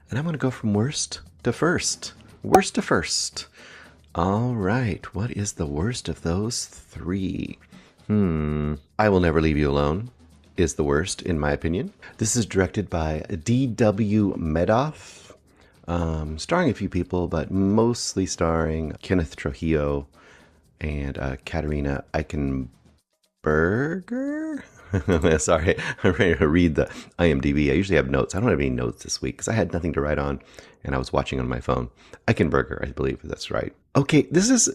And I'm going to go from worst to first. Worst to first. All right, what is the worst of those three? I Will Never Leave You Alone is the worst, in my opinion. This is directed by D.W. Medoff, starring a few people, but mostly starring Kenneth Trujillo and Katerina Eichenberger. Sorry, I'm ready to read the IMDb. I usually have notes. I don't have any notes this week because I had nothing to write on and I was watching on my phone. Eichenberger, I believe that's right. Okay, this is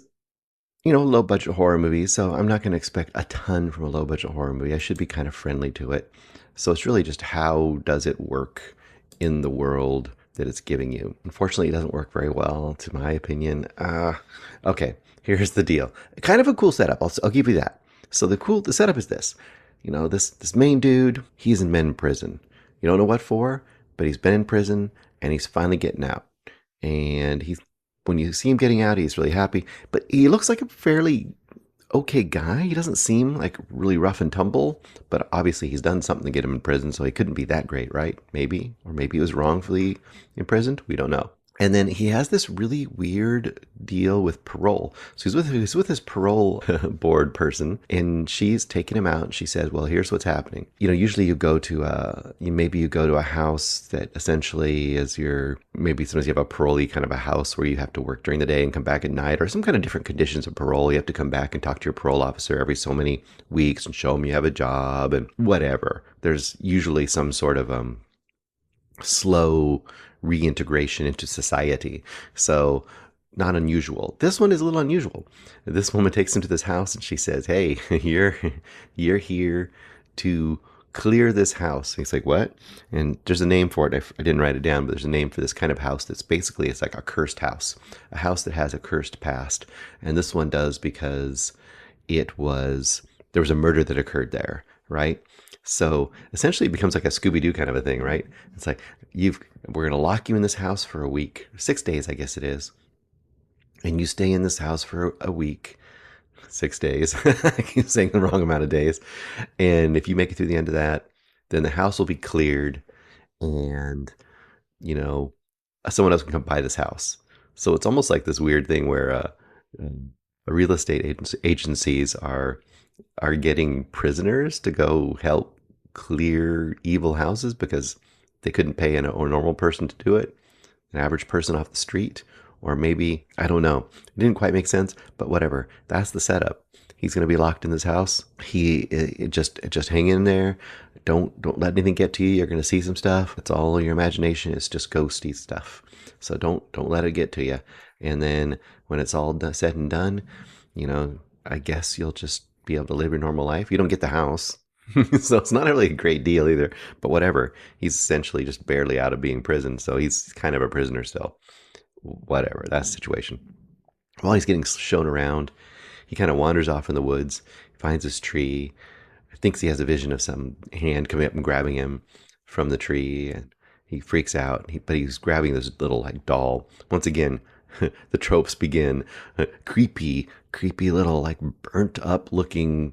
low budget horror movie, so I'm not going to expect a ton from a low budget horror movie. I should be kind of friendly to it. So it's really just how does it work in the world that it's giving you. Unfortunately, it doesn't work very well, to my opinion. Okay, here's the deal. Kind of a cool setup. I'll give you that. So the setup is this. This main dude, he's in men prison. You don't know what for, but he's been in prison and he's finally getting out. And when you see him getting out, he's really happy. But he looks like a fairly okay guy. He doesn't seem like really rough and tumble, but obviously he's done something to get him in prison, so he couldn't be that great, right? Maybe. Or maybe he was wrongfully imprisoned. We don't know. And then he has this really weird deal with parole. So he's with his parole board person, and she's taking him out. And she says, "Well, here's what's happening. Usually you go to you go to a house that essentially is maybe sometimes you have a parolee kind of a house where you have to work during the day and come back at night, or some kind of different conditions of parole. You have to come back and talk to your parole officer every so many weeks and show him you have a job and whatever. There's usually some sort of slow reintegration into society. So not unusual. This one is a little unusual. This woman takes him to this house and she says, "Hey, you're here to clear this house." And he's like, "What?" And there's a name for it. I didn't write it down, but there's a name for this kind of house that's basically, it's like a cursed house, a house that has a cursed past. And this one does because there was a murder that occurred there, right? So essentially it becomes like a Scooby-Doo kind of a thing, right? It's like, we're going to lock you in this house for a week, 6 days, I guess it is. And you stay in this house for a week, 6 days. I keep saying the wrong amount of days. And if you make it through the end of that, then the house will be cleared and, someone else can come buy this house. So it's almost like this weird thing where real estate agencies are getting prisoners to go help clear evil houses because they couldn't pay a normal person to do it, an average person off the street, or maybe, I don't know. It didn't quite make sense, but whatever. That's the setup. He's going to be locked in this house. Just hang in there. Don't let anything get to you. You're going to see some stuff. It's all your imagination. It's just ghosty stuff. So don't let it get to you. And then when it's all said and done, I guess you'll just be able to live your normal life. You don't get the house. So it's not really a great deal either, but whatever. He's essentially just barely out of being prisoned, so he's kind of a prisoner still. Whatever, that's the situation. While he's getting shown around, he kind of wanders off in the woods, finds this tree, thinks he has a vision of some hand coming up and grabbing him from the tree, and he freaks out, but he's grabbing this little doll. Once again, the tropes begin. Creepy little burnt up looking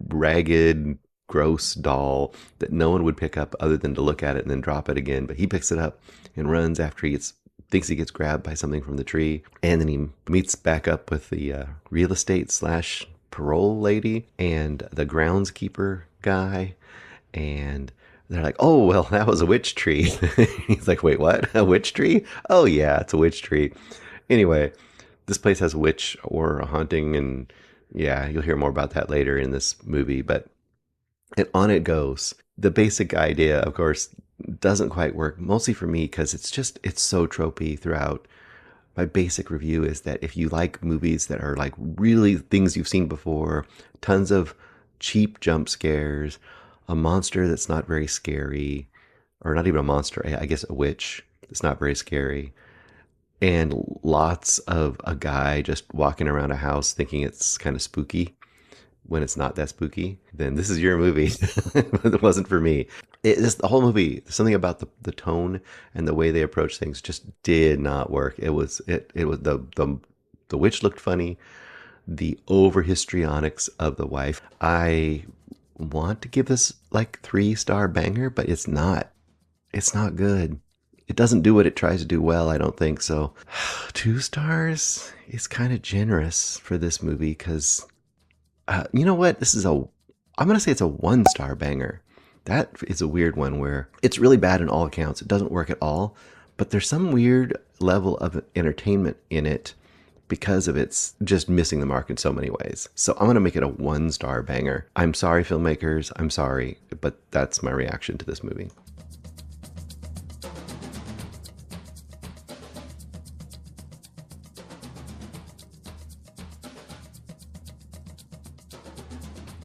ragged, gross doll that no one would pick up other than to look at it and then drop it again. But he picks it up and runs after thinks he gets grabbed by something from the tree. And then he meets back up with the real estate / parole lady and the groundskeeper guy. And they're like, "Oh, well, that was a witch tree." He's like, "Wait, what? A witch tree? Oh, yeah, it's a witch tree." Anyway, this place has a witch or a haunting, and yeah, you'll hear more about that later in this movie, but on it goes. The basic idea, of course, doesn't quite work, mostly for me because it's so tropey throughout. My basic review is that if you like movies that are like really things you've seen before, tons of cheap jump scares, a monster that's not very scary, or not even a monster, I guess a witch that's not very scary, and lots of a guy just walking around a house thinking it's kind of spooky when it's not that spooky, then this is your movie. It wasn't for me. The whole movie, something about the tone and the way they approach things just did not work. It was the witch looked funny. The over histrionics of the wife. I want to give this like 3-star banger, but it's not. It's not good. It doesn't do what it tries to do well, I don't think. So 2 stars is kind of generous for this movie because you know what? I'm going to say it's a 1 star banger. That is a weird one where it's really bad in all accounts. It doesn't work at all, but there's some weird level of entertainment in it because of its just missing the mark in so many ways. So I'm going to make it a 1 star banger. I'm sorry, filmmakers. I'm sorry, but that's my reaction to this movie.